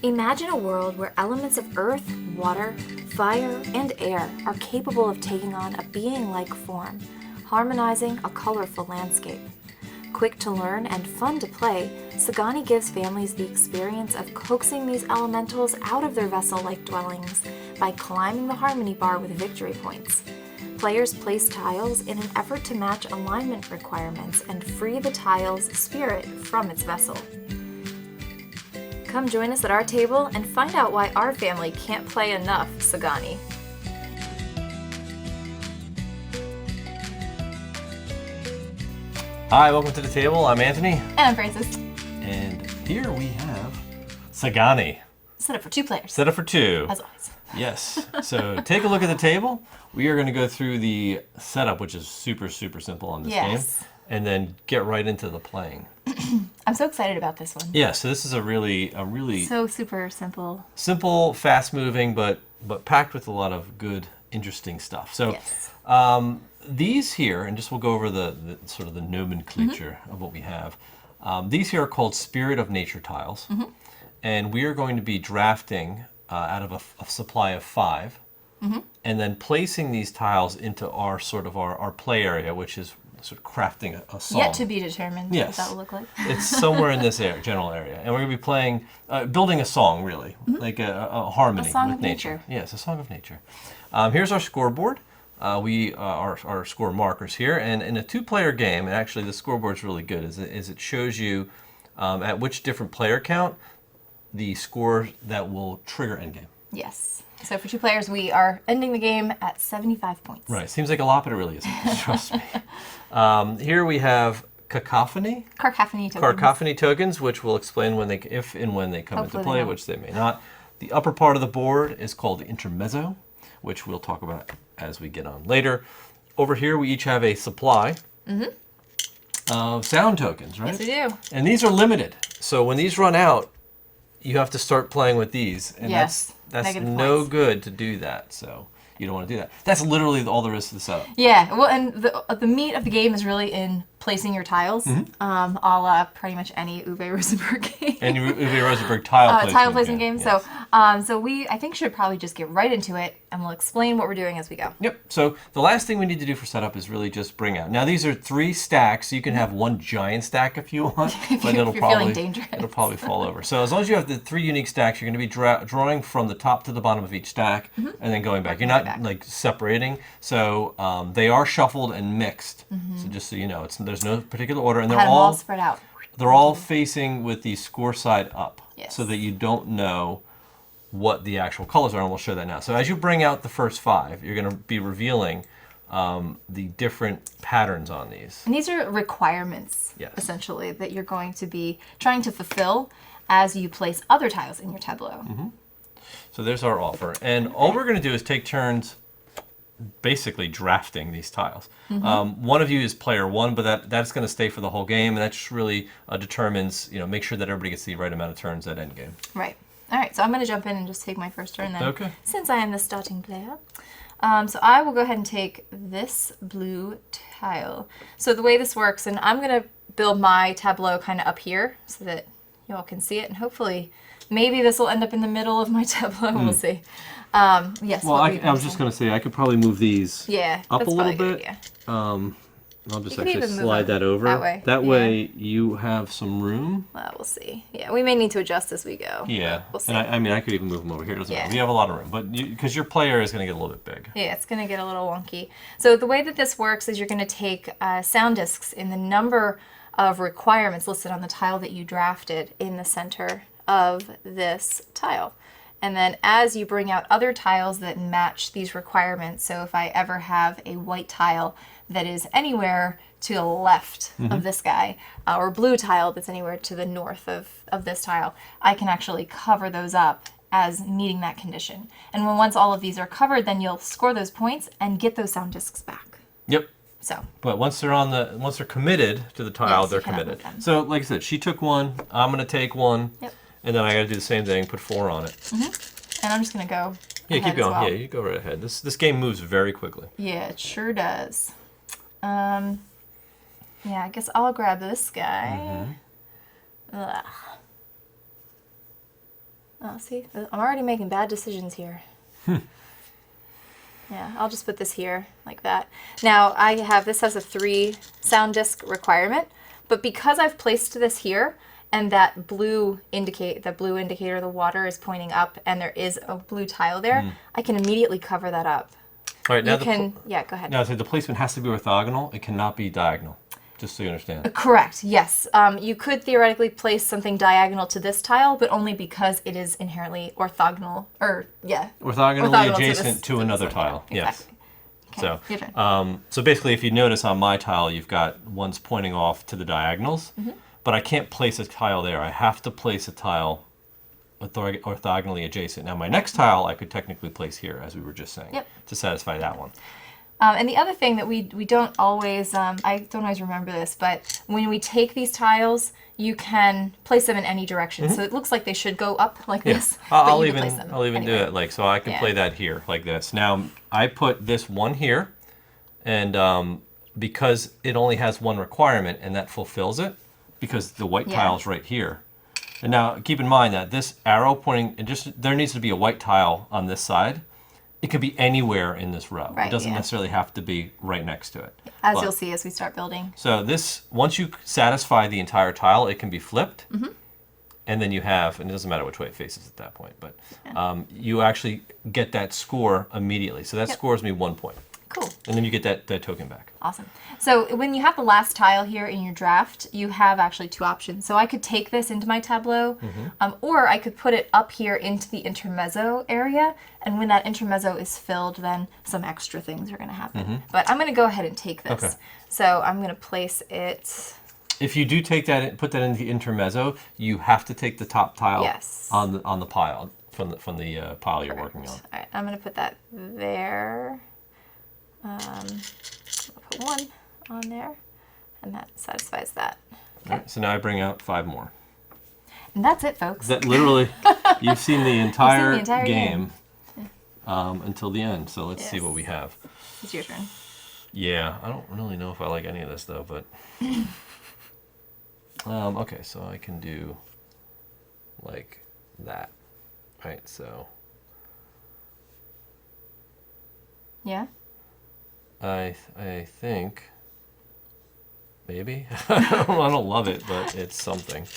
Imagine a world where elements of earth, water, fire, and air are capable of taking on a being-like form, harmonizing a colorful landscape. Quick to learn and fun to play, Sagani gives families the experience of coaxing these elementals out of their vessel-like dwellings by climbing the harmony bar with victory points. Players place tiles in an effort to match alignment requirements and free the tile's spirit from its vessel. Come join us at our table and find out why our family can't play enough Sagani. Hi, welcome to the table. I'm Anthony. And I'm Francis. And here we have Sagani. Set up for 2 players. Set up for 2. As always. Yes. So take a look at the table. We are going to go through the setup, which is super simple on this game. And then get right into the playing. I'm so excited about this one. Yeah, so this is a really so super simple. Simple, fast-moving, but packed with a lot of good, interesting stuff. So Yes. These here, and just we'll go over the sort of the nomenclature of what we have. These here are called Spirit of Nature tiles. And we are going to be drafting out of a supply of 5. And then placing these tiles into our our play area, which is sort of crafting a song. Yet to be determined what that will look like. It's somewhere in this general area. And we're going to be playing, building a song, really, like a harmony with nature. Yes, a song of nature. Here's our scoreboard. We our score markers here. And in a 2-player game, and actually the scoreboard's really good, is it shows you at which different player count the score that will trigger endgame. Yes. So for 2 players, we are ending the game at 75 points. Right. Seems like a lot, but it really isn't. Trust me. Here we have Cacophony tokens, which will explain if and when they come into play, which they may not. The upper part of the board is called the intermezzo, which we'll talk about as we get on later. Over here, we each have a supply of sound tokens, right? Yes, we do. And these are limited. So when these run out, you have to start playing with these. And that's no good to do that. So you don't want to do that. That's literally all there is to the setup. Yeah, well, and the meat of the game is really in placing your tiles, a la pretty much any Uwe Rosenberg game. Any Uwe Rosenberg tile placement game. Yes. So we, I think, should probably just get right into it, and we'll explain what we're doing as we go. Yep. So the last thing we need to do for setup is really just bring out. Now these are 3 stacks. So you can have one giant stack if you want, but you're feeling dangerous. It'll probably fall over. So as long as you have the 3 unique stacks, you're going to be drawing from the top to the bottom of each stack, and then going back. You're not like separating. So they are shuffled and mixed. So just so you know, there's no particular order, and they're all spread out. They're all facing with the score side up, yes, so that you don't know what the actual colors are, and we'll show that now. So as you bring out the first 5, you're going to be revealing the different patterns on these. And these are requirements, yes, essentially, that you're going to be trying to fulfill as you place other tiles in your tableau. So there's our offer, and all we're going to do is take turns basically drafting these tiles. One of you is player 1, but that's going to stay for the whole game, and that just really determines, make sure that everybody gets the right amount of turns at endgame. Right. All right, so I'm going to jump in and just take my first turn then. Okay. Since I am the starting player. So I will go ahead and take this blue tile. So the way this works, and I'm going to build my tableau kind of up here so that you all can see it, and hopefully maybe this will end up in the middle of my tableau. We'll see. Yes. Well, I was just going to say I could probably move these up a little bit. I'll just actually slide that over. That way you have some room. Well, we'll see. Yeah, we may need to adjust as we go. Yeah. We'll see. And I could even move them over here. Doesn't matter. You have a lot of room, but because your player is going to get a little bit big. Yeah, it's going to get a little wonky. So the way that this works is you're going to take sound discs in the number of requirements listed on the tile that you drafted in the center of this tile. And then as you bring out other tiles that match these requirements, so if I ever have a white tile that is anywhere to the left of this guy, or blue tile that's anywhere to the north of this tile, I can actually cover those up as meeting that condition. And once all of these are covered, then you'll score those points and get those sound discs back. Yep. So. But once they're committed to the tile, they're committed. So like I said, she took 1. I'm going to take 1. Yep. And then I got to do the same thing, put 4 on it. And I'm just going to go Yeah, keep going. Well. Yeah, you go right ahead. This game moves very quickly. Yeah, it sure does. Yeah, I guess I'll grab this guy. Ugh. Oh, see, I'm already making bad decisions here. Yeah, I'll just put this here like that. Now this has a 3 sound disc requirement, but because I've placed this here and that blue indicator, the water is pointing up and there is a blue tile there, I can immediately cover that up. All right, now yeah, go ahead. Now, so the placement has to be orthogonal. It cannot be diagonal, just so you understand. Correct, yes. You could theoretically place something diagonal to this tile, but only because it is inherently orthogonal, Orthogonally adjacent to another tile, yeah, yes. exactly. Okay, So basically, if you notice on my tile, you've got ones pointing off to the diagonals, but I can't place a tile there. I have to place a tile orthogonally adjacent. Now, my next tile I could technically place here, as we were just saying, to satisfy that one. And the other thing that we don't always, I don't always remember this, but when we take these tiles, you can place them in any direction. So it looks like they should go up like this. I'll even do it like, so I can play that here like this. Now, I put this one here, and because it only has one requirement and that fulfills it, because the white tile's right here. And now, keep in mind that this arrow pointing, there needs to be a white tile on this side. It could be anywhere in this row. It doesn't necessarily have to be right next to it. As you'll see as we start building. So this, once you satisfy the entire tile, it can be flipped. And then you have, and it doesn't matter which way it faces at that point, but you actually get that score immediately. So that scores me 1 point. Cool. And then you get that token back. Awesome. So when you have the last tile here in your draft, you have actually 2 options. So I could take this into my tableau, or I could put it up here into the intermezzo area. And when that intermezzo is filled, then some extra things are going to happen. But I'm going to go ahead and take this. Okay. So I'm going to place it. If you do take that, put that into the intermezzo, you have to take the top tile on the pile from the pile you're working on. All right, I'm going to put that there. I'll put 1 on there, and that satisfies that. Okay. All right, so now I bring out 5 more. And that's it, folks. That literally, you've seen the entire game until the end. So let's see what we have. It's your turn. Yeah, I don't really know if I like any of this though, but okay, so I can do like that. Right, so yeah. I think maybe I don't love it, but it's something.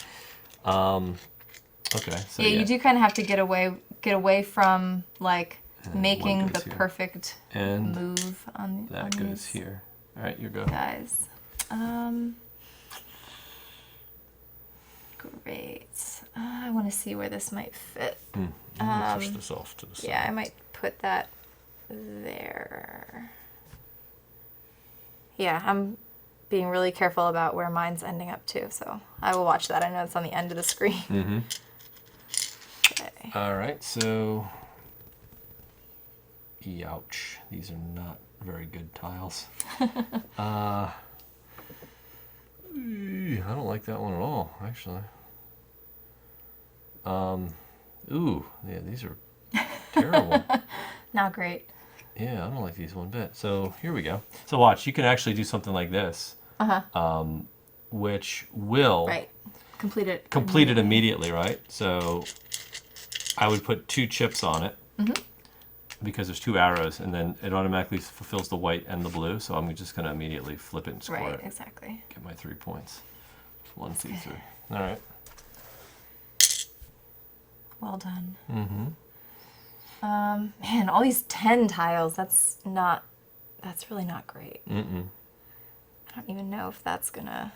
Okay, so you do kind of have to get away from like making the perfect move on that goes here. All right, you go, guys. Great. I want to see where this might fit. Push this off to the side. Yeah, I might put that there. Yeah, I'm being really careful about where mine's ending up too, so I will watch that. I know it's on the end of the screen. Okay. All right, so ouch. These are not very good tiles. I don't like that one at all, actually. Ooh, yeah, these are terrible. Not great. Yeah, I don't like these one bit. So here we go. So watch, you can actually do something like this, which will complete it immediately, right? So I would put 2 chips on it because there's 2 arrows, and then it automatically fulfills the white and the blue. So I'm just going to immediately flip it and score it. Right, exactly. Get my 3 points. 1, 2, 3. All right. Well done. Man, all these 10 tiles, that's really not great. I don't even know if that's gonna,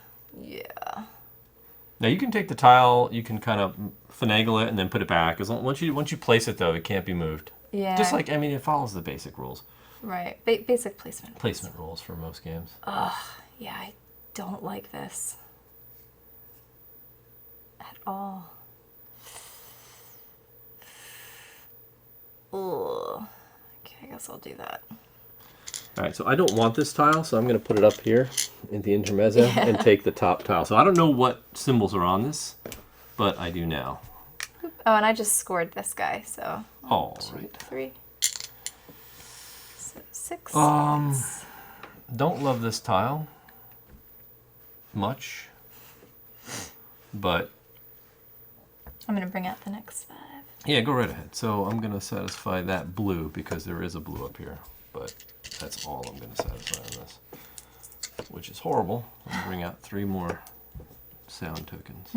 Now you can take the tile, you can kind of finagle it and then put it back. Once you place it though, it can't be moved. Yeah. Just like, I mean, it follows the basic rules. Right, basic placement. Placement rules for most games. Ugh, yeah, I don't like this at all. Ugh. Okay, I guess I'll do that. All right, so I don't want this tile, so I'm going to put it up here in the intermezzo and take the top tile. So I don't know what symbols are on this, but I do now. Oh, and I just scored this guy, so 1, 2, 3. So 6. Don't love this tile much, but I'm going to bring out the next 5. Yeah, go right ahead. So I'm going to satisfy that blue because there is a blue up here. But that's all I'm going to satisfy on this, which is horrible. I'll bring out 3 more sound tokens.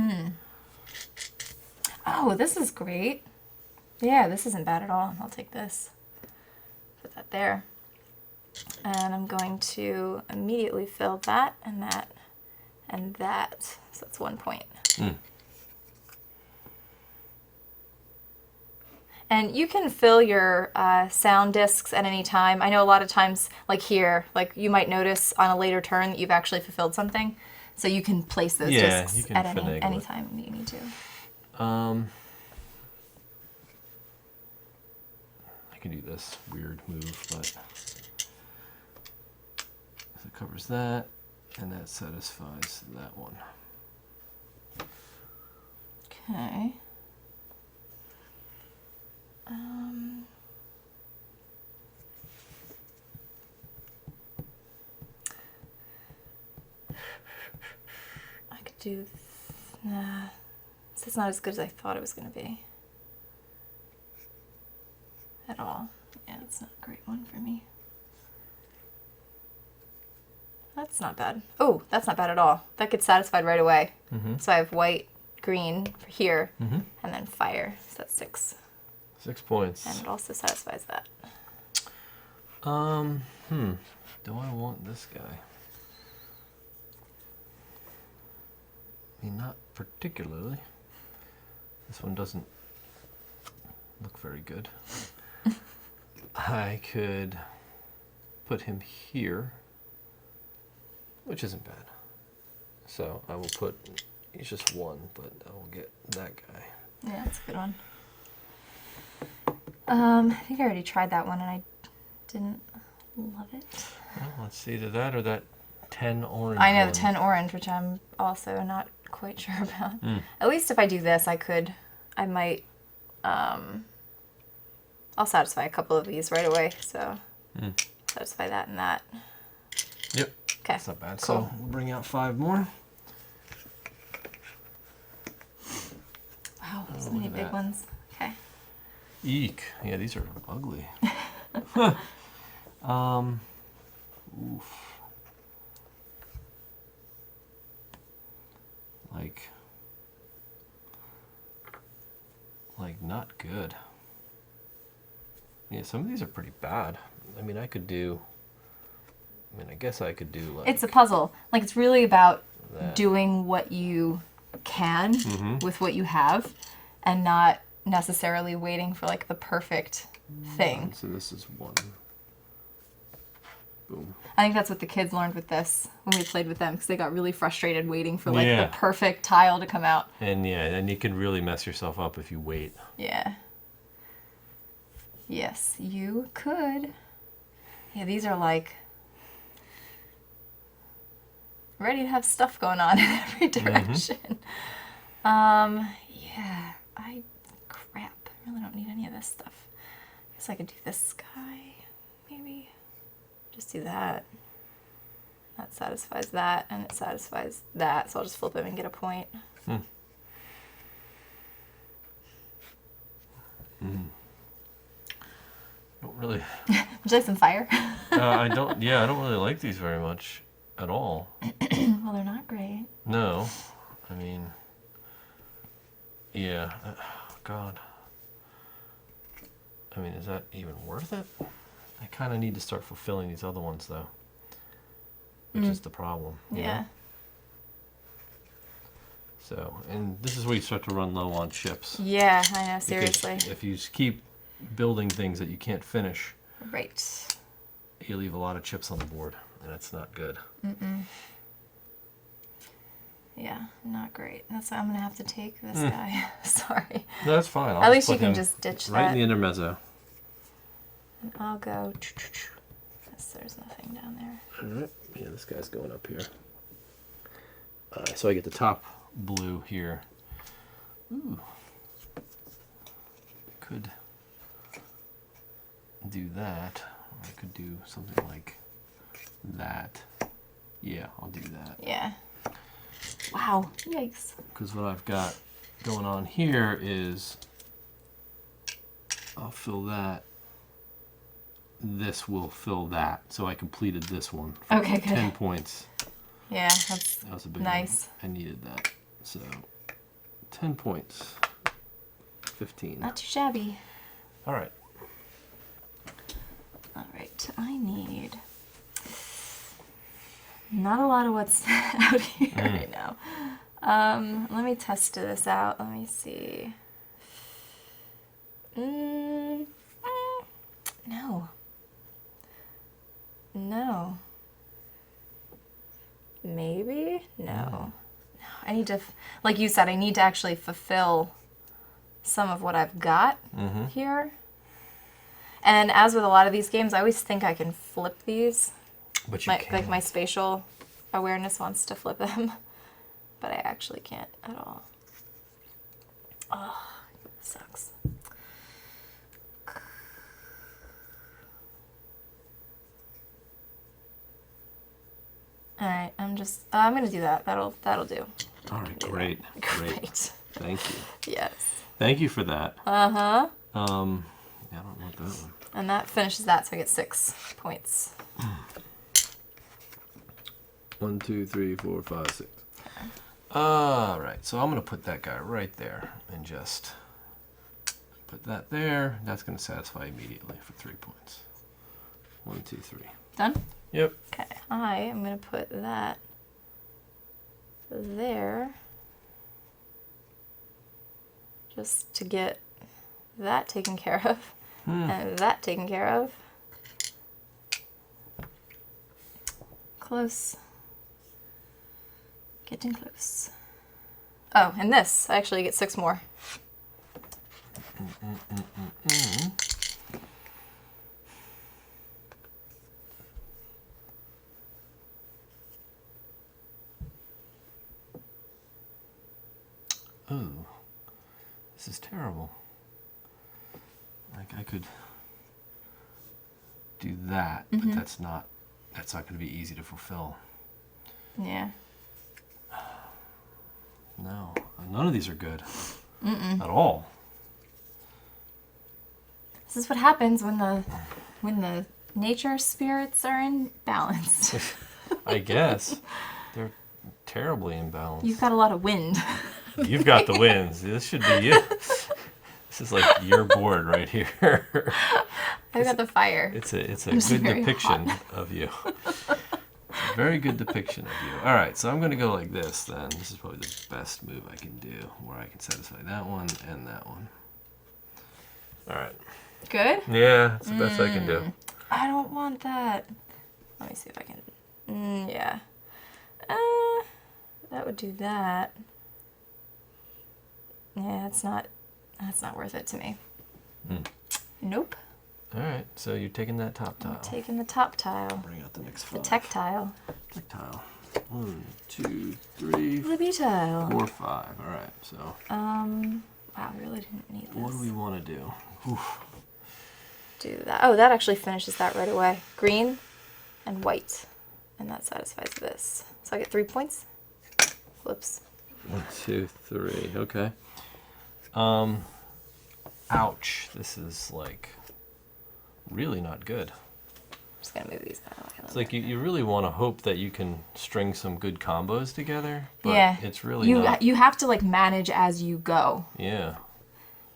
Oh, this is great. Yeah, this isn't bad at all. I'll take this. Put that there. And I'm going to immediately fill that and that and that. So that's 1 point. And you can fill your sound discs at any time. I know a lot of times, like here, like you might notice on a later turn that you've actually fulfilled something. So you can place those discs at any time that you need to. I can do this weird move, but so it covers that, and that satisfies that one. Okay. I could do. Nah, this is not as good as I thought it was going to be. At all. Yeah, that's not a great one for me. That's not bad. Oh, that's not bad at all. That gets satisfied right away. So I have white, green for here, and then fire. So that's 6. 6 points. And it also satisfies that. Do I want this guy? I mean, not particularly. This one doesn't look very good. I could put him here, which isn't bad. So I will put, he's just 1, but I will get that guy. Yeah, that's a good one. I think I already tried that one and I didn't love it. Well, let's see, either that or that 10 orange I know one. the 10 orange, which I'm also not quite sure about. At least if I do this, I might, I'll satisfy a couple of these right away. So satisfy that and that. Yep. Okay. That's not bad. Cool. So we'll bring out 5 more. Wow, so many big ones. Okay. Eek. Yeah, these are ugly. Oof. Like not good. Yeah, some of these are pretty bad. I mean, I guess I could do like... It's a puzzle. Like, it's really about that. doing what you can with what you have and not necessarily waiting for, like, the perfect thing. So this is 1. Boom. I think that's what the kids learned with this when we played with them, because they got really frustrated waiting for, like, the perfect tile to come out. And, yeah, and you can really mess yourself up if you wait. Yeah. Yes, you could. Yeah, these are, like, ready to have stuff going on in every direction. Yeah, crap. I really don't need any of this stuff. I guess I could do this guy, maybe. Just do that. That satisfies that, and it satisfies that, so I'll just flip him and get a point. Don't really... Would you like some fire? I don't really like these very much at all. Well, they're not great. No. I mean... Yeah. God. I mean, is that even worth it? I kind of need to start fulfilling these other ones, though. Which is the problem. You know? So, and this is where you start to run low on chips. Yeah, I know, seriously. Because if you just keep building things that you can't finish, right, you leave a lot of chips on the board, and it's not good. Yeah, not great. That's why I'm going to have to take this guy. Sorry. No, that's fine. At least you can just ditch that. Right in the intermezzo. And I'll go... Yes, there's nothing down there. All right. Yeah, this guy's going up here. So I get the top blue here. Ooh. Could do that. Or I could do something like that. Yeah, I'll do that. Yeah. Wow. Yikes. Because what I've got going on here is I'll fill that. This will fill that. So I completed this one. For Okay, good. 10 points. Yeah, that was a big nice. one. I needed that. So 10 points. 15. Not too shabby. All right. All right, I need not a lot of what's out here right now. Let me test this out. Let me see. No. No. Maybe? No. I need to, like you said, I need to actually fulfill some of what I've got here. And as with a lot of these games, I always think I can flip these. But you can't. Like my spatial awareness wants to flip them, but I actually can't at all. Oh, sucks. All right, I'm gonna do that. That'll do. All right, great. Great. Thank you. Yes. Thank you for that. Uh-huh. I don't want that one. And that finishes that, so I get 6 points. 1, 2, 3, 4, 5, 6. All right, so I'm gonna put that guy right there and just put that there. That's gonna satisfy immediately for 3 points. 1, 2, 3. Done? Yep. Okay, I am gonna put that there just to get that taken care of and that taken care of. Close. Getting close. Oh, and this, I actually get 6 more. Oh, this is terrible. Like I could do that, but that's not going to be easy to fulfill. Yeah. No, none of these are good at all. This is what happens when the nature spirits are in balance. I guess they're terribly imbalanced. You've got a lot of wind. You've got the wins. This should be you. This is like your board right here. I've got the fire. It's a good depiction of you. A very good depiction of you. All right, so I'm going to go like this then. This is probably the best move I can do, where I can satisfy that one and that one. All right. Good? Yeah, it's the best I can do. I don't want that. Let me see if I can. Yeah. That would do that. Yeah, that's not worth it to me. Nope. All right, so you're taking that top tile. I'm taking the top tile. Bring out the next 5. The tech tile. Tech tile. 1, 2, 3, The B tile. 4, 5. All right, so. Wow, I really didn't need this. What do we want to do? Oof. Do that. Oh, that actually finishes that right away. Green and white. And that satisfies this. So I get 3 points. Whoops. 1, 2, 3. Okay. Ouch. This is like really not good. I'm just gonna move these out of the way. It's like you really want to hope that you can string some good combos together, but yeah. it's really not. You have to like manage as you go. Yeah.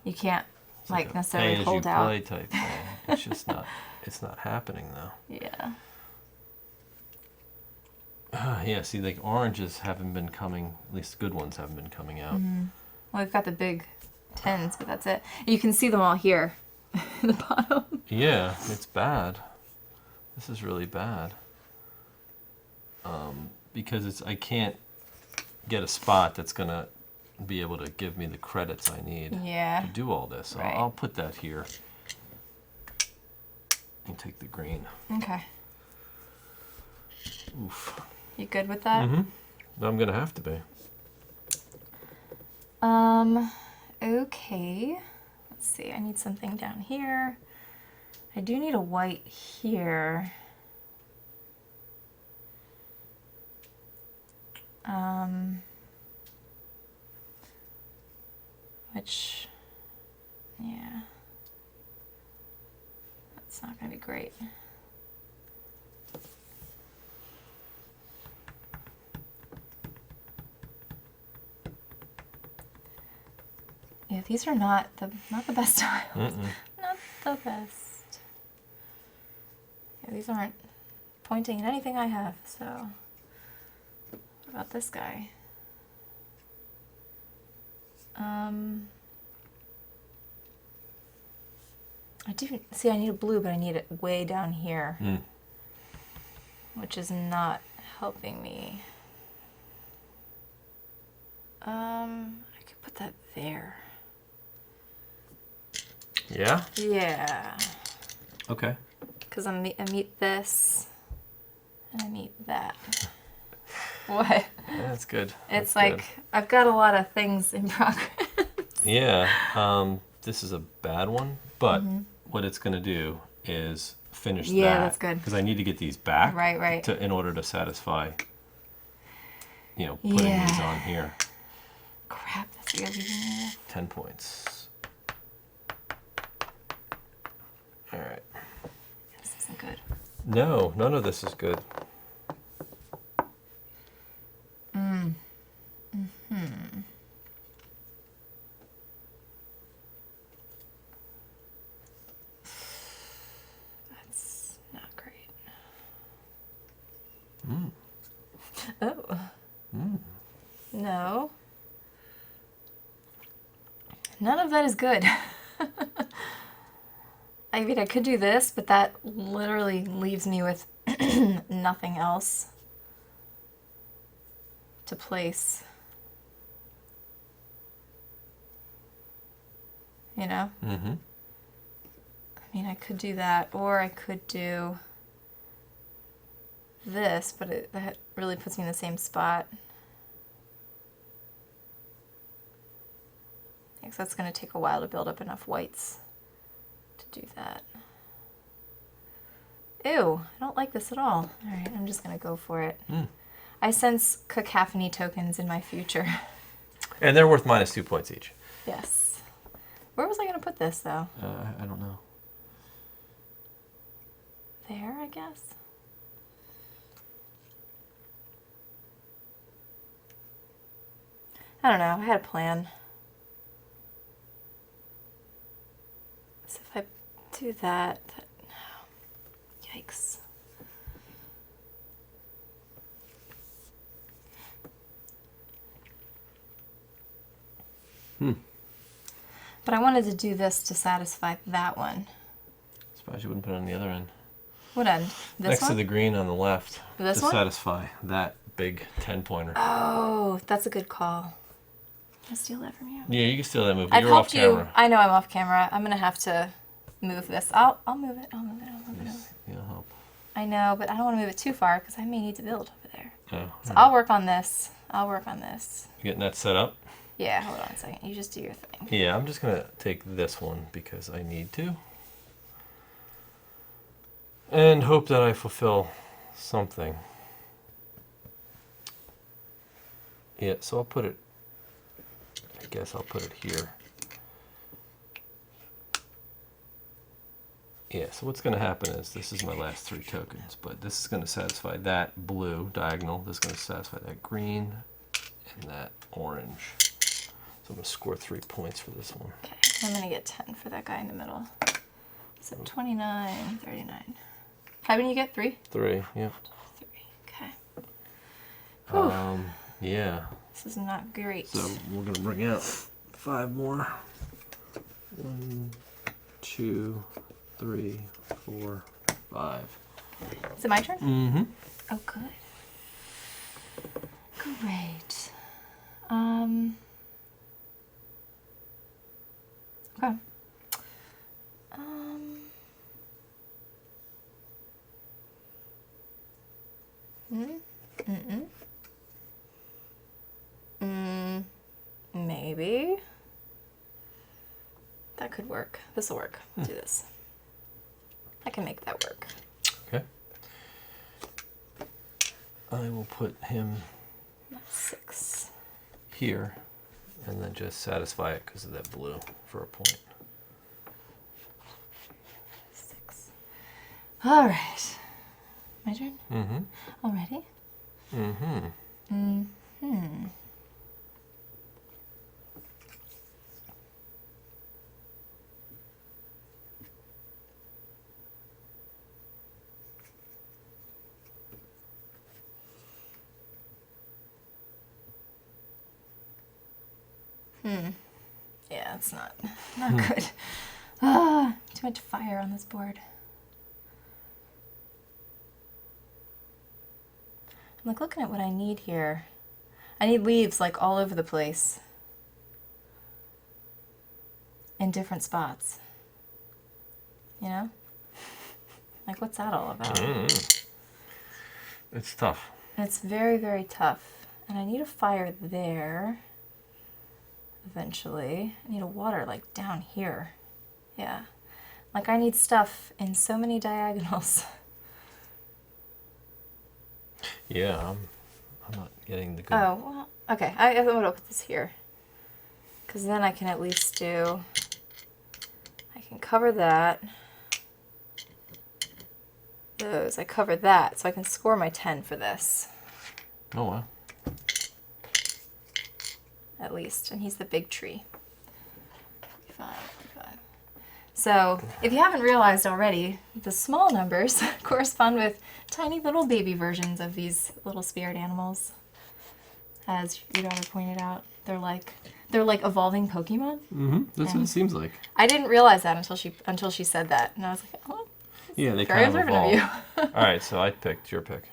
You can't It's like a necessarily pay as hold you out. play type thing. It's just not. It's not happening though. Yeah. Yeah. See, like oranges haven't been coming. At least good ones haven't been coming out. Well, we've got the big 10s, but that's it. You can see them all here in the bottom. Yeah, it's bad. This is really bad. Because I can't get a spot that's gonna be able to give me the credits I need Yeah. to do all this. So Right. I'll put that here and take the green. Okay. Oof. You good with that? I'm gonna have to be. Okay. Let's see. I need something down here. I do need a white here. Which, yeah. It's not going to be great. Yeah, these are not the best tiles. Not the best. Yeah, these aren't pointing at anything I have, so what about this guy? I do see I need a blue, but I need it way down here, which is not helping me. I could put that there. Yeah? Yeah. Okay. Because I meet this, and I meet that. What? That's good. It's That's like, good. I've got a lot of things in progress. Yeah. This is a bad one, but what it's going to do is finish that. Yeah, that's good. Because I need to get these back. Right. In order to satisfy, putting these on here. Crap, that's what you're leaving me with. 10 points. All right. This isn't good. No, none of this is good. That's not great. Oh. No. None of that is good. I mean, I could do this, but that literally leaves me with nothing else to place. You know? Mm-hmm. I mean, I could do that, or I could do this, but that really puts me in the same spot. Because that's going to take a while to build up enough whites to do that. Ew, I don't like this at all. All right, I'm just going to go for it. I sense cacophony tokens in my future. And they're worth -2 points each. Yes. Where was I going to put this, though? I don't know. There, I guess. I don't know. I had a plan. So if I do that, yikes. But I wanted to do this to satisfy that one. Surprised you wouldn't put it on the other end. What end? This Next one? to the green on the left. This to one? satisfy that big 10-pointer. Oh, that's a good call. Can I steal that from you? Yeah, you can steal that move. I've You're off helped you. camera. I know I'm off camera. I'm gonna have to move this. I'll move it. I'll move it. You'll help. I know, but I don't want to move it too far because I may need to build over there. Oh, So I'll work on this. You getting that set up? Yeah, hold on a second. You just do your thing. Yeah, I'm just going to take this one because I need to. And hope that I fulfill something. Yeah, so I'll put it, I guess I'll put it here. Yeah, so what's going to happen is, this is my last 3 tokens, but this is going to satisfy that blue diagonal, this is going to satisfy that green, and that orange. So I'm going to score 3 points for this one. Okay, I'm going to get 10 for that guy in the middle. So 29, 39. How many you get? 3? 3, yeah. 3, okay. Yeah. This is not great. So we're going to bring out 5 more. 1, 2, 3, 4, 5. Is it my turn? Mm-hmm. Oh, good. Great. Okay. Maybe. That could work. This will work. Do this. I can make that work. Okay. I will put him That's 6. here and then just satisfy it because of that blue for a point. 6. All right. My turn? Mm-hmm. Already? Mm-hmm. Mm-hmm. Yeah, it's not good. Ah, too much fire on this board. I'm like looking at what I need here. I need leaves like all over the place. In different spots. You know? Like what's that all about? It's tough. And it's very, very tough. And I need a fire there. Eventually. I need a water like down here. Yeah. Like I need stuff in so many diagonals. Yeah, I'm not getting the good. Oh, well, okay. I'm going to put this here. Because then I can at least do... I can cover that. Those. I covered that. So I can score my 10 for this. Oh, wow. At least. And he's the big tree. 45. So, if you haven't realized already, the small numbers correspond with tiny little baby versions of these little spirit animals. As your daughter pointed out, they're like evolving Pokemon. Mm-hmm. That's what it seems like. I didn't realize that until she said that, and I was like, oh, Yeah, they very kind of observant evolve. of you. All right, so I picked your pick.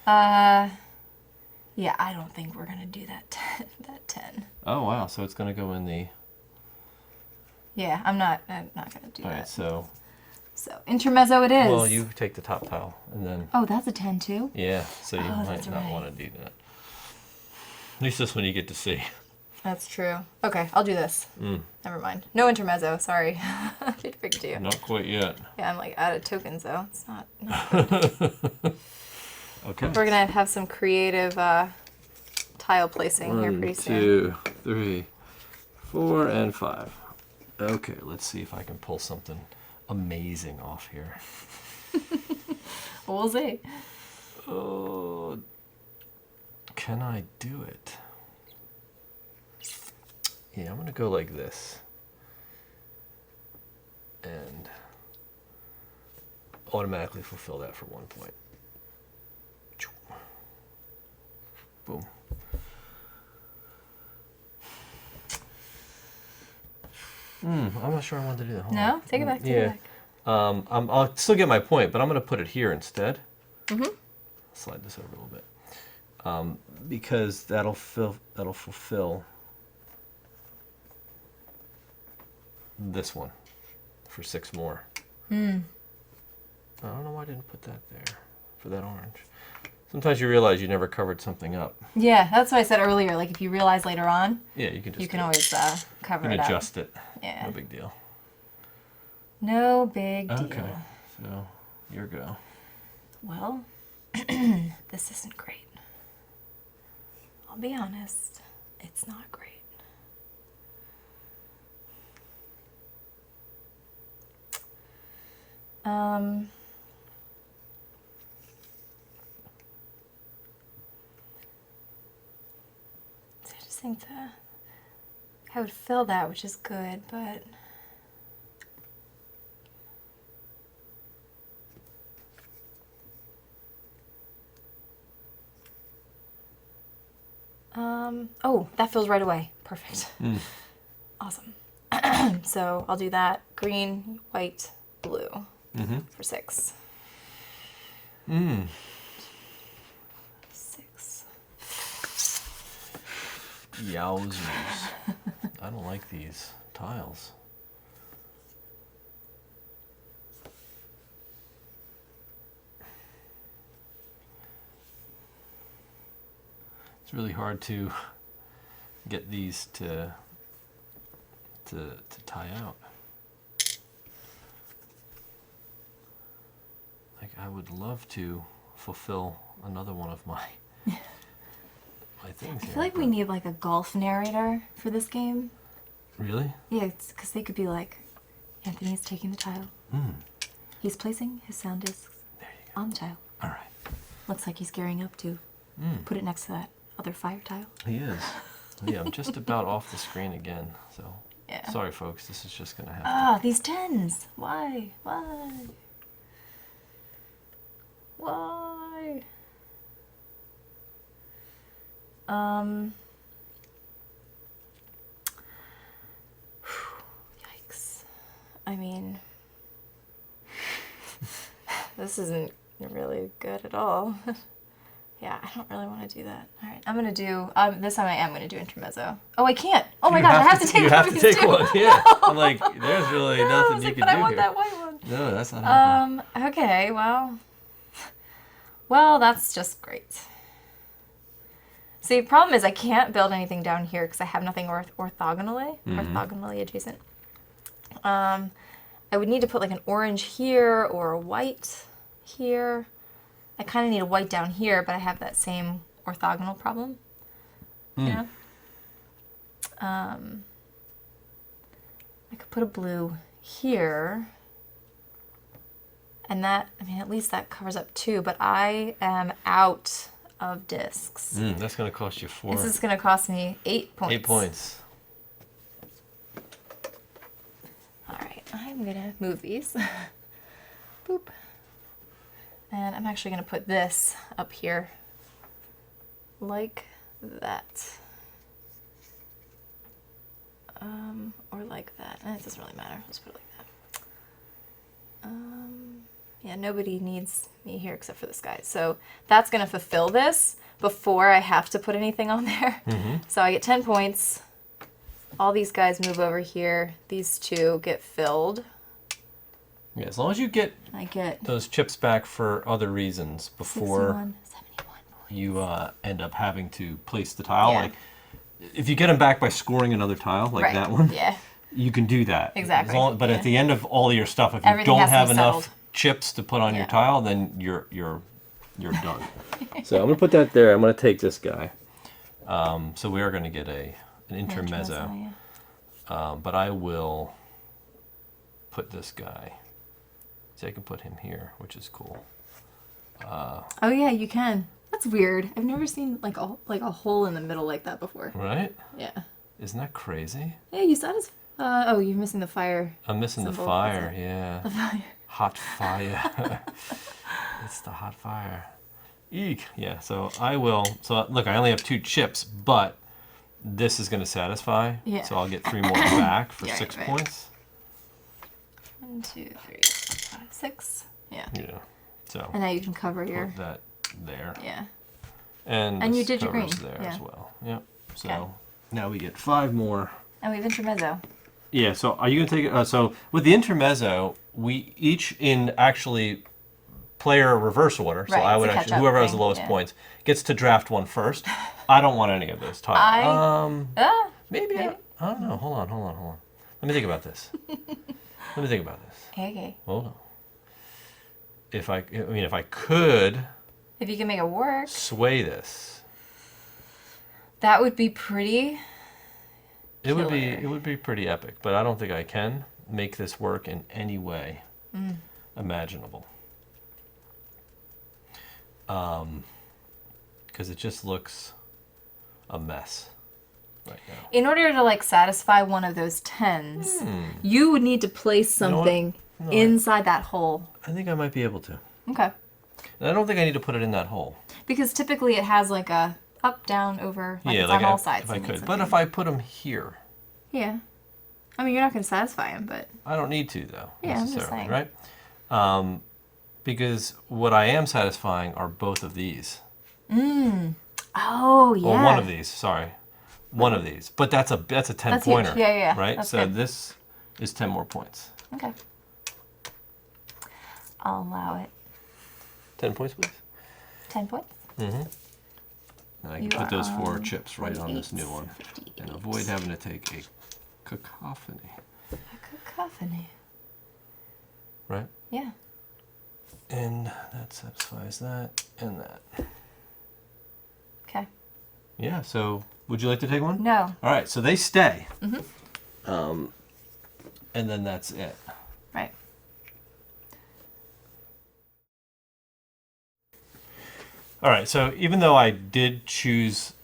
Yeah, I don't think we're gonna do that 10. Oh, wow. So it's going to go in the... Yeah, I'm not gonna do All that. right, so... So intermezzo it is. Well, you take the top tile, and then... Oh, that's a 10 too? Yeah, so you might that's not right. want to do that. At least this one you get to see. That's true. Okay, I'll do this. Never mind. No intermezzo, sorry. I did pick two. Not quite yet. Yeah, I'm like out of tokens though. It's not good. Okay. We're gonna have some creative tile placing here pretty soon. 2, 3, 4, and 5. Okay, let's see if I can pull something amazing off here. We'll see. Oh, can I do it? Yeah, I'm gonna go like this. And automatically fulfill that for 1 point. Boom. I'm not sure I wanted to do that. Hold No? on. Take it back, take it back. I'll still get my point, but I'm going to put it here instead. Slide this over a little bit. Because that'll fulfill this one for 6 more. I don't know why I didn't put that there for that orange. Sometimes you realize you never covered something up. Yeah, that's what I said earlier. Like if you realize later on, Yeah, you can just always cover it up. adjust it. Yeah. No big deal. No big deal. Okay, so your go. Well, this isn't great. I'll be honest, it's not great. So I just think that I would fill that, which is good, but oh, that fills right away. Perfect. Awesome. So I'll do that. Green, white, blue for 6. 6. Yowzers. I don't like these tiles. It's really hard to get these to tie out. Like I would love to fulfill another one of my things. I feel like we need like a golf narrator for this game. Really? Yeah, it's because they could be like, Anthony's taking the tile. He's placing his sound discs on the tile. All right. Looks like he's gearing up to put it next to that other fire tile. He is. Yeah, I'm just about off the screen again, so Yeah. sorry, folks. This is just gonna happen. Ah, these 10s. Why? Why? Why? Yikes. I mean, this isn't really good at all. Yeah, I don't really want to do that. All right, I'm going to do, this time I am going to do intermezzo. Oh, I can't. Oh my gosh, I have to take one. You have to take one, yeah. I'm like, there's really nothing you can do But I want here. that white one. No, that's not happening. Okay, well, that's just great. See, the problem is I can't build anything down here because I have nothing orthogonally adjacent. I would need to put like an orange here or a white here. I kind of need a white down here, but I have that same orthogonal problem. Yeah. I could put a blue here. And that, I mean, at least that covers up 2, but I am out of discs. That's going to cost you 4. This is going to cost me 8 points. 8 points. All right, I'm going to move these. Boop. And I'm actually going to put this up here like that. Or like that. It doesn't really matter. Let's put it like that. Yeah, nobody needs me here except for this guy. So that's going to fulfill this before I have to put anything on there. So I get 10 points. All these guys move over here. These 2 get filled. Yeah, as long as you get I get those chips back for other reasons before 71 points. you end up having to place the tile. Yeah. Like, if you get them back by scoring another tile, like Right. that one, Yeah. you can do that. Exactly. But Yeah. at the end of all of your stuff, if you Everything don't has to have be enough settled. chips to put on your Yeah. tile, then you're done. So I'm gonna put that there. I'm gonna take this guy. So we are gonna get an intermezzo. Yeah. But I will put this guy. See, I can put him here, which is cool. Oh yeah, you can. That's weird. I've never seen like a hole in the middle like that before. Right? Yeah. Isn't that crazy? Yeah, you saw this. Oh, you're missing the fire. I'm missing the symbol. fire, That's it. yeah. The fire. Hot fire. It's the hot fire. Eek. Yeah, so I will. So look, I only have 2 chips, but this is going to satisfy. Yeah. So I'll get 3 more back for Yeah, 6 right. points. 1, 2, 3, 4, 5, 6. Yeah. Yeah. So And now you can cover your. put that there. Yeah. And you this did your covers green, there yeah. as well. Yep. So Okay. now we get 5 more. And we have intermezzo. Yeah, so are you going to take it? So with the intermezzo, we each in actually player reverse order. So Right, I it's would a actually, catch-up whoever has the thing, lowest yeah. points gets to draft one first. I don't want any of this tiles. Maybe. I don't know. Hold on. Let me think about this. Okay. Hold on. If I could If you can make it work, sway this, that would be pretty. it would Killer. be pretty epic. But I don't think I can make this work in any way imaginable. Because it just looks a mess right now. In order to like satisfy one of those 10s, you would need to place know what? something No, inside that hole. I think I might be able to. Okay. And I don't think I need to put it in that hole. Because typically it has like a up, down, over, like it's like on all sides. if I It needs could. But if something. I put them here, Yeah. I mean, you're not going to satisfy him, but I don't need to though, Yeah, I'm just necessarily, saying. right? Because what I am satisfying are both of these. oh yeah. Or one of these, sorry. One of these. But that's a 10 That's huge. pointer. Yeah. Right? That's So good. this is 10 more points. Okay. I'll allow it. 10 points, please. 10 points. And I can You put are those 4 on chips right on this 48, new one. 58. And avoid having to take a cacophony. A cacophony. Right? Yeah. And that satisfies that and that. Okay. Yeah, so would you like to take one? No. All right, so they stay. And then that's it. Right. All right, so even though I did choose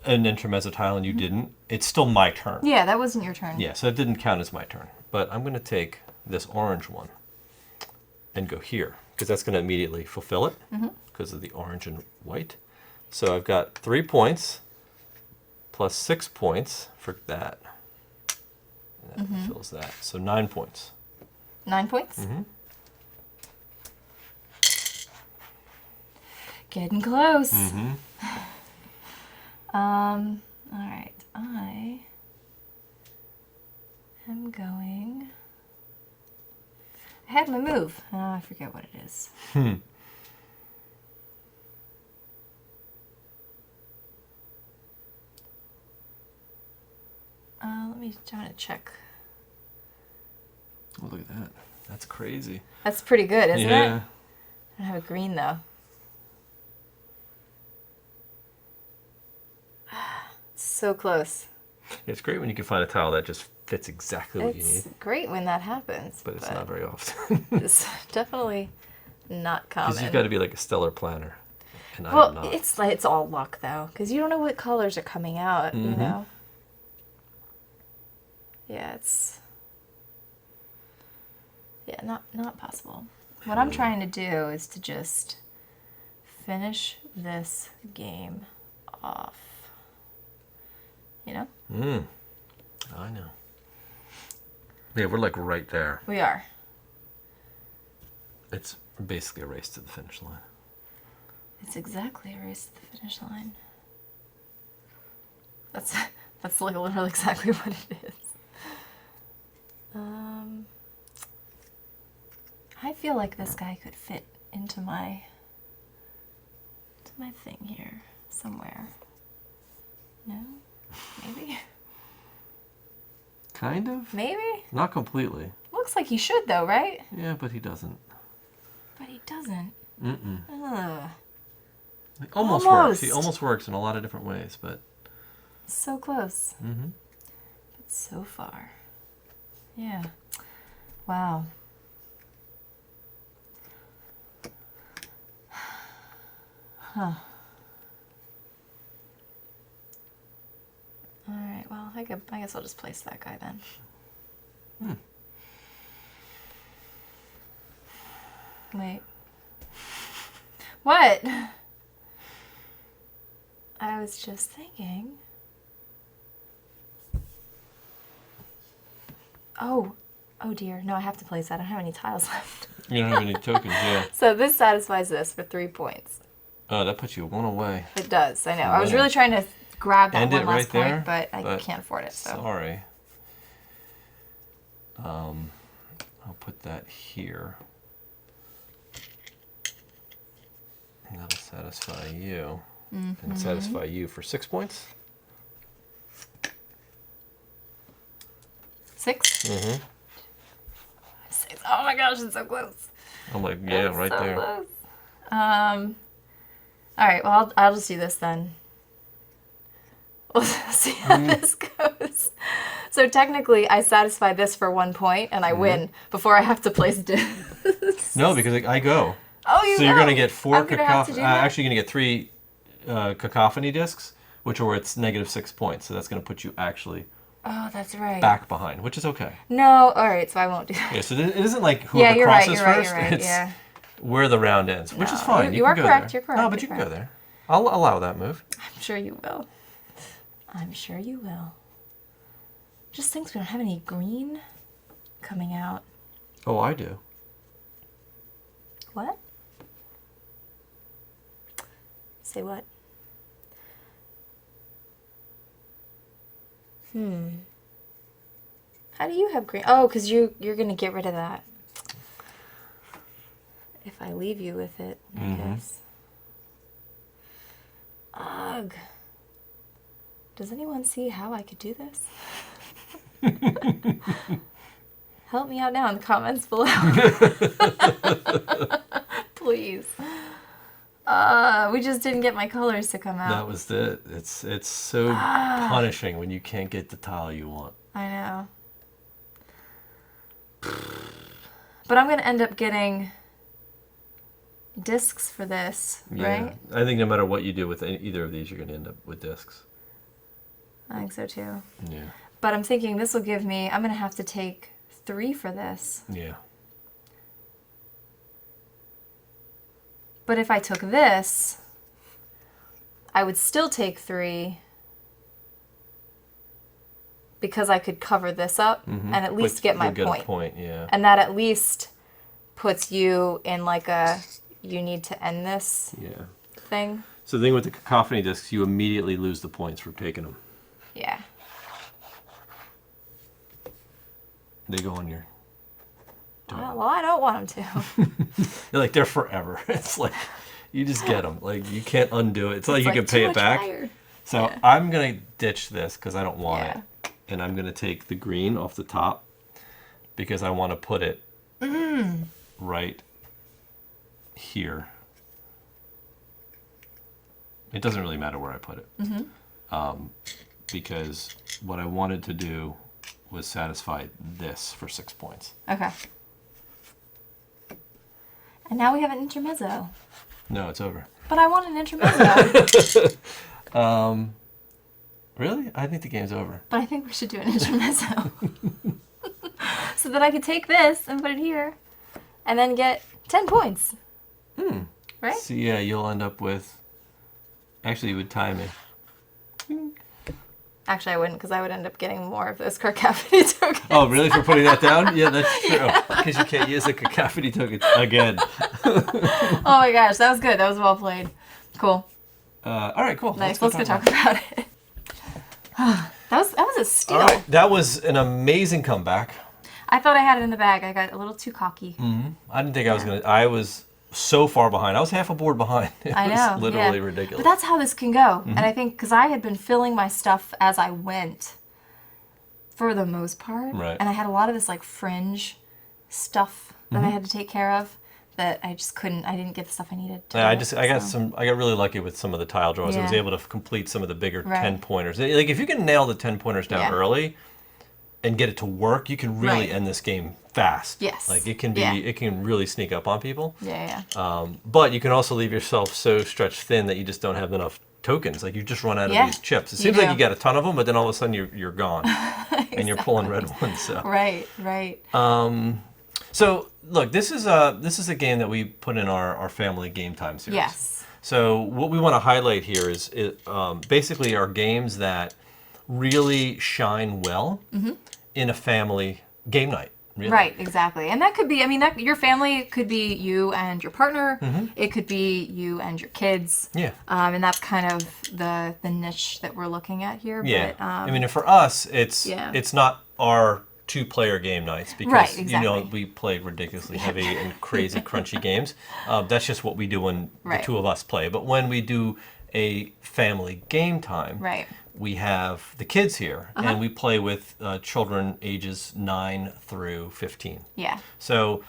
an intermezzo tile and you didn't, it's still my turn. Yeah, that wasn't your turn. Yeah, so it didn't count as my turn. But I'm going to take this orange one and go here, because that's going to immediately fulfill it because of the orange and white. So I've got 3 points plus 6 points for that. And that fulfills that. So 9 points. 9 points? Getting close. All right. I am going... I had my move. Oh, I forget what it is. Let me try to check. Oh, look at that. That's crazy. That's pretty good, isn't it? Yeah. I don't have a green, though. So close. It's great when you can find a tile that just fits exactly what you It's need. great when that happens. But it's not very often. It's definitely not common. Because you've got to be like a stellar planner. And I Well, am not. it's all luck, though, because you don't know what colors are coming out, you know? Yeah, it's... Yeah, not possible. What I'm trying to do is to just finish this game off. You know? I know. Yeah, we're like right there. We are. It's basically a race to the finish line. It's exactly a race to the finish line. That's like literally exactly what it is. I feel like this guy could fit into my thing here somewhere. No? Maybe? Kind of? Maybe? Not completely. Looks like he should, though, right? Yeah, but he doesn't. But he doesn't. It almost works. He almost works in a lot of different ways, but... So close. But so far. Yeah. Wow. Huh. All right, well, I guess I'll just place that guy then. Wait. What? I was just thinking. Oh dear. No, I have to place that. I don't have any tiles left. You don't have any tokens, yeah. So this satisfies this for 3 points. Oh, that puts you one away. It does, I know. I was really trying to grab that End one it last right there, point, but I can't afford it. So. Sorry. I'll put that here. And that'll satisfy you. And satisfy you for 6 points. 6? 6. Oh my gosh, it's so close. I'm like, yeah, It's right so there. Close. All right, well, I'll just do this then. We'll see how this goes. So technically, I satisfy this for 1 point, and I win before I have to place this. No, because I go. Oh, you So you're go. going to get 4 I'm gonna have to do that? actually, you're going to get 3 cacophony discs, which are worth -6 points. So that's going to put you actually Oh, that's right. back behind, which is okay. No, all right, so I won't do that. Yeah, so it isn't like Yeah, whoever you're right, crosses you're right, first. you're right, It's yeah. where the round ends, which is No, fine. you can are go correct, there. you're correct, No, but you're you can go correct. there. I'll allow that move. I'm sure you will. I'm sure you will. Just thinks we don't have any green coming out. Oh, I do. What? Say what? How do you have green? Oh, because you're going to get rid of that. If I leave you with it, I guess. Ugh. Does anyone see how I could do this? Help me out now in the comments below. Please. We just didn't get my colors to come out. That was it. It's so punishing when you can't get the tile you want. I know. But I'm going to end up getting discs for this, Yeah. right? I think no matter what you do with either of these, you're going to end up with discs. I think so too. Yeah. But I'm thinking this will give me, I'm going to have to take 3 for this. Yeah. But if I took this, I would still take 3 because I could cover this up and at least get my You'll point. Get a point, yeah. And that at least puts you in like a, you need to end this thing. So the thing with the cacophony discs, you immediately lose the points for taking them. Yeah. They go on your... Well, I don't want them to. They're like, they're forever. It's like, you just get them. Like, you can't undo it. It's not like you can pay it back. Higher. So I'm going to ditch this because I don't want it. And I'm going to take the green off the top because I want to put it right here. It doesn't really matter where I put it. Because what I wanted to do was satisfy this for 6 points. Okay. And now we have an intermezzo. No, it's over. But I want an intermezzo. Really? I think the game's over. But I think we should do an intermezzo. So that I could take this and put it here and then get 10 points. Right? So yeah, you'll end up with... Actually, you would tie me. Actually, I wouldn't because I would end up getting more of those cacophony tokens. Oh, really? For putting that down? Yeah, that's true. Because you can't use the cacophony token again. Oh my gosh, that was good. That was well played. Cool. All right, cool. Nice. Let's go talk about it. that was a steal. All right, that was an amazing comeback. I thought I had it in the bag. I got a little too cocky. I didn't think I was going to... I was so far behind. I was half a board behind. It I know. was literally ridiculous. But that's how this can go. And I think because I had been filling my stuff as I went for the most part. Right. And I had a lot of this like fringe stuff that I had to take care of that I just couldn't, I didn't get the stuff I needed to Yeah, I got really lucky with some of the tile draws. I was Yeah. able to complete some of the bigger 10-pointers. Like if you can nail the 10-pointers down early and get it to work, you can really end this game fast. Yes. Like it can be, it can really sneak up on people. Yeah. But you can also leave yourself so stretched thin that you just don't have enough tokens. Like you just run out of these chips. It seems like you got a ton of them, but then all of a sudden you're gone, and you're pulling red ones. So. Right. So look, this is a game that we put in our family game time series. Yes. So what we want to highlight here is basically our games that really shine well in a family game night. Really. Right, exactly. And that could be, I mean, your family could be you and your partner. It could be you and your kids. Yeah. And that's kind of the niche that we're looking at here. Yeah. But, I mean, for us, it's not our 2-player game nights because you know we play ridiculously heavy and crazy crunchy games. That's just what we do when the two of us play. But when we do a family game time, we have the kids here, and we play with children ages 9 through 15. Yeah. So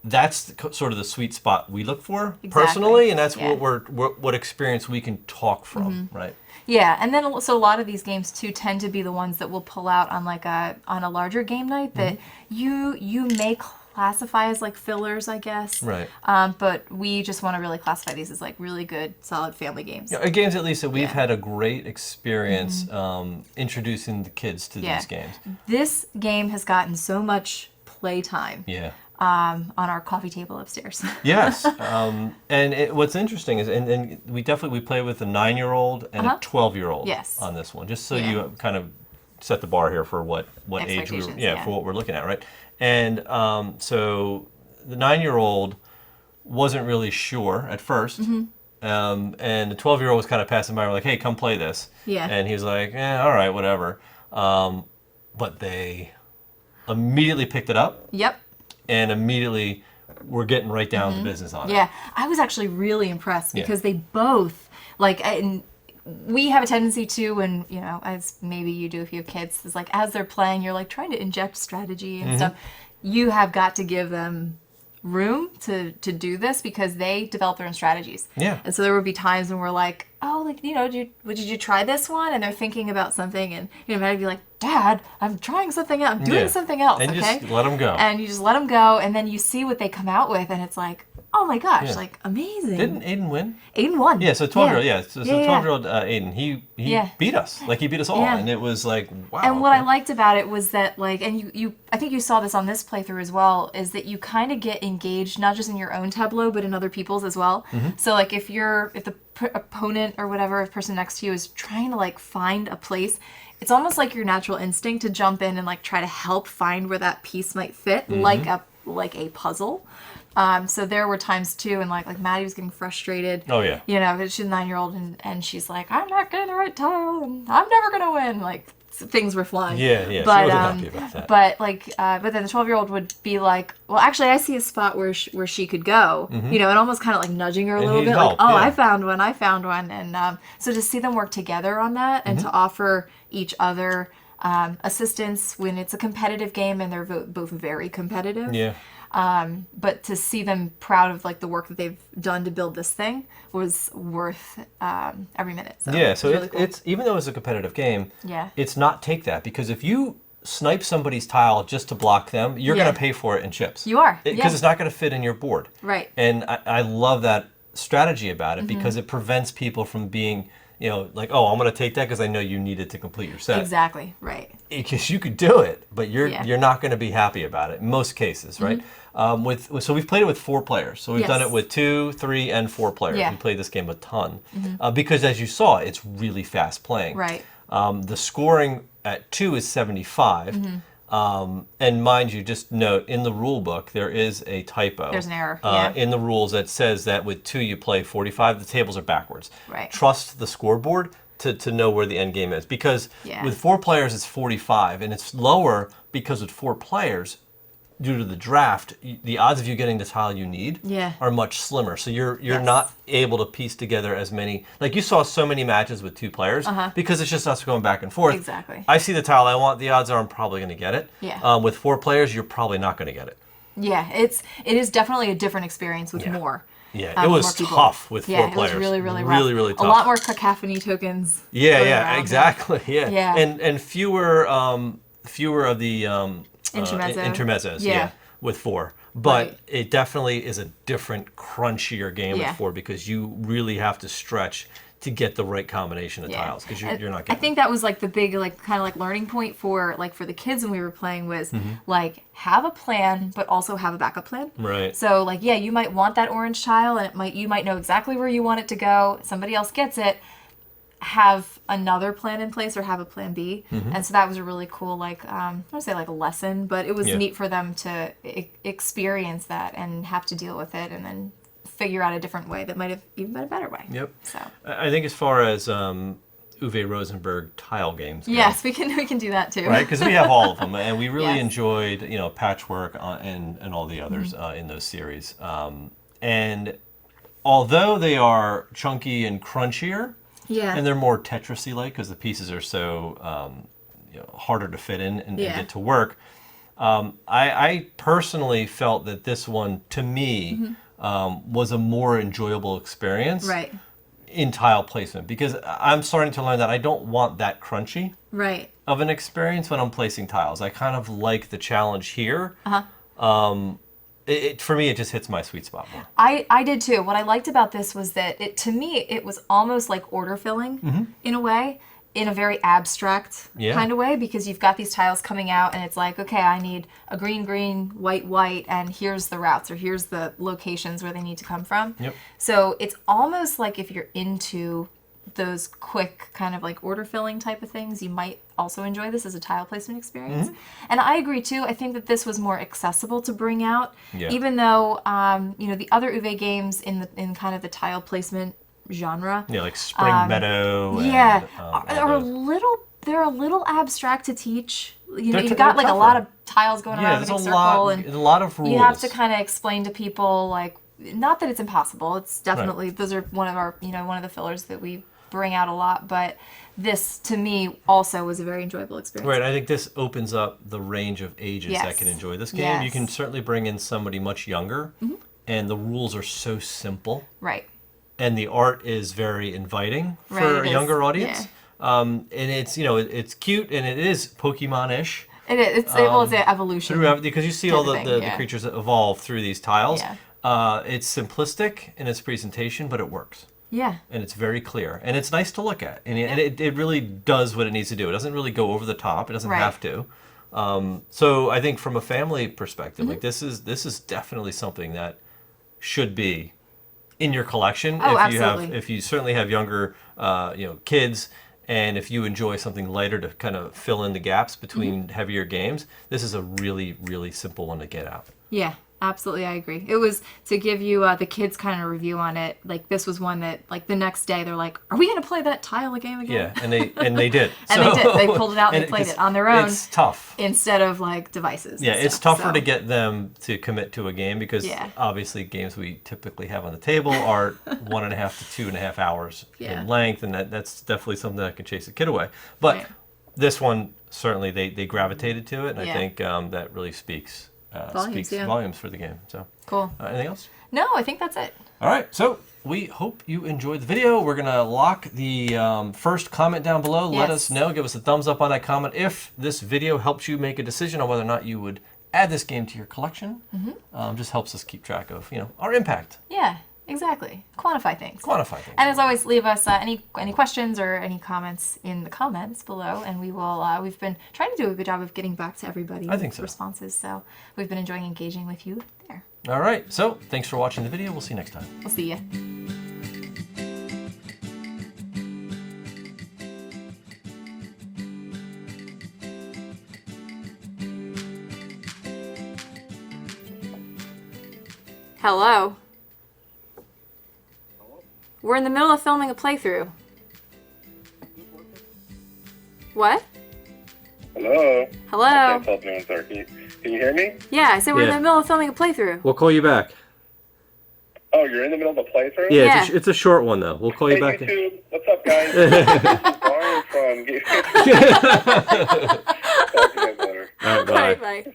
that's sort of the sweet spot we look for personally, and that's what experience we can talk from, right? Yeah, and then so a lot of these games too tend to be the ones that we'll pull out on like on a larger game night that you may classify as like fillers, I guess. Right. But we just want to really classify these as like really good, solid family games. Yeah, games at least that we've had a great experience introducing the kids to these games. This game has gotten so much playtime. Yeah. On our coffee table upstairs. Yes. And what's interesting is, and we definitely play with a 9-year-old and a 12-year-old on this one, just so you kind of set the bar here for what age for what we're looking at, right? And so the 9-year-old wasn't really sure at first, and the 12-year-old was kind of passing by. We're like, "Hey, come play this." Yeah. And he was like, "All right, whatever." But they immediately picked it up. Yep. And immediately we're getting right down to business on it. Yeah, I was actually really impressed because they both, like, and we have a tendency to, when, you know, as maybe you do if you have kids, is like as they're playing, you're like trying to inject strategy and stuff. You have got to give them room to do this because they develop their own strategies. Yeah. And so there would be times when we're like, oh, like, you know, did you try this one? And they're thinking about something, and you know, I'd be like, Dad, I'm trying something else. I'm doing something else. And okay? just let them go. And you just let them go, and then you see what they come out with, and it's like, oh Oh my gosh, Yeah. like amazing. Didn't Aiden win? Aiden won. Yeah, so 12-year-old, yeah. So Yeah, yeah. 12-year-old Aiden, he beat us. Like, he beat us all. Yeah. And it was like, wow. And what I liked about it was that, like, and you I think you saw this on this playthrough as well, is that you kind of get engaged not just in your own tableau, but in other people's as well. So, like, if the opponent or whatever person next to you is trying to, like, find a place, it's almost like your natural instinct to jump in and, like, try to help find where that piece might fit, like a puzzle. So there were times too, and like Maddie was getting frustrated. Oh yeah. You know, she's a 9-year-old, and she's like, I'm not getting the right tile, and I'm never gonna win. Like, things were flying. Yeah, yeah. But she wasn't happy about that. but then the 12-year-old would be like, well, actually, I see a spot where she could go. You know, and almost kind of like nudging her a little bit, like, oh, yeah. I found one, and so to see them work together on that, and to offer each other assistance when it's a competitive game, and they're both very competitive. Yeah. But to see them proud of like the work that they've done to build this thing was worth every minute. So yeah, so really cool. it's even though it's a competitive game, yeah, it's not take that, because if you snipe somebody's tile just to block them, you're going to pay for it in chips. You are. Because it's not going to fit in your board. Right. And I love that strategy about it, because it prevents people from being, you know, like, oh, I'm going to take that because I know you need it to complete your set. Exactly, right. Because you could do it, but you're not going to be happy about it in most cases, right? So we've played it with 4 players. So we've done it with 2, 3, and 4 players. Yeah. We played this game a ton because, as you saw, it's really fast playing. Right. The scoring at 2 is 75. And mind you, just note, in the rule book, there is a typo. There's an error, in the rules that says that with 2 you play 45. The tables are backwards. Right. Trust the scoreboard to know where the end game is. Because with 4 players, it's 45. And it's lower because with 4 players, due to the draft, the odds of you getting the tile you need are much slimmer. So you're not able to piece together as many. Like, you saw so many matches with 2 players because it's just us going back and forth. Exactly. I see the tile I want. The odds are I'm probably going to get it. Yeah. With 4 players, you're probably not going to get it. Yeah, it is definitely a different experience with more. Yeah, it was tough with 4 players. It was really, really rough. Really, really tough. A lot more cacophony tokens. Yeah, exactly. Yeah. Yeah. And fewer of the intermezzos. With 4. But it definitely is a different, crunchier game with 4, because you really have to stretch to get the right combination of tiles, because you're not getting. I think that was like the big, like, kind of like learning point for the kids when we were playing was like, have a plan, but also have a backup plan. Right. So like, yeah, you might want that orange tile, and you might know exactly where you want it to go. Somebody else gets it. Have another plan in place, or have a plan B. And so that was a really cool, like, I don't want to say like a lesson, but it was neat for them to experience that and have to deal with it, and then figure out a different way that might have even been a better way. Yep. So I think as far as Uwe Rosenberg tile games go, yes, we can do that too. right? Because we have all of them, and we really enjoyed, you know, Patchwork and all the others in those series. And although they are chunky and crunchier, and they're more Tetris-y like, because the pieces are so harder to fit in and get to work. I personally felt that this one, to me, was a more enjoyable experience in tile placement, because I'm starting to learn that I don't want that crunchy of an experience when I'm placing tiles. I kind of like the challenge here. For me, it just hits my sweet spot more. I did too. What I liked about this was that to me, it was almost like order filling in a way, in a very abstract kind of way, because you've got these tiles coming out and it's like, okay, I need a green, green, white, white, and here's the routes, or here's the locations where they need to come from. So it's almost like if you're into those quick kind of like order filling type of things, you might also enjoy this as a tile placement experience. And I agree too. I think that this was more accessible to bring out, even though the other Uwe games in kind of the tile placement genre, like Spring Meadow, are a little abstract to teach. You've got like a lot of tiles going around in a big circle, and a lot of rules. You have to kind of explain to people, like, not that it's impossible. It's definitely those are one of the fillers that we bring out a lot, but this to me also was a very enjoyable experience. Right, I think this opens up the range of ages that can enjoy this game. You can certainly bring in somebody much younger, and the rules are so simple. Right. And the art is very inviting for a younger audience. And it's it's cute, and it is Pokemon-ish. It is. It's an evolution. Because you see all the creatures that evolve through these tiles. Yeah. It's simplistic in its presentation, but it works. Yeah. And it's very clear. And it's nice to look at. And it really does what it needs to do. It doesn't really go over the top. It doesn't have to. So I think from a family perspective, like this is definitely something that should be in your collection. Oh, absolutely. If you certainly have younger kids, and if you enjoy something lighter to kind of fill in the gaps between heavier games, this is a really, really simple one to get out. Yeah. Absolutely, I agree. It was to give you the kids kind of review on it. Like this was one that, like the next day, they're like, "Are we going to play that tile game again?" Yeah, and they did. And they did. They pulled it out and they played it on their own. It's tough instead of like devices. Yeah, it's tougher to get them to commit to a game because obviously games we typically have on the table are 1.5 to 2.5 hours in length, and that's definitely something that can chase a kid away. But this one certainly they gravitated to it, and I think that really speaks volumes for the game. So cool. Anything else? No, I think that's it. All right. So we hope you enjoyed the video. We're going to lock the first comment down below. Let us know. Give us a thumbs up on that comment if this video helps you make a decision on whether or not you would add this game to your collection. Just helps us keep track of our impact. Yeah. Exactly. Quantify things. And as always, leave us any questions or any comments in the comments below, and we will. We've been trying to do a good job of getting back to everybody. I think so. Responses. So we've been enjoying engaging with you there. All right. So thanks for watching the video. We'll see you next time. We'll see you. Hello. We're in the middle of filming a playthrough. What? Hello? Hello? I can't tell if anyone's there. Can you hear me? Yeah, I said we're in the middle of filming a playthrough. We'll call you back. Oh, you're in the middle of a playthrough? Yeah. It's a short one, though. We'll call you back. YouTube. What's up, guys? This is Brian from... Talk to you guys later. All right, bye. Bye.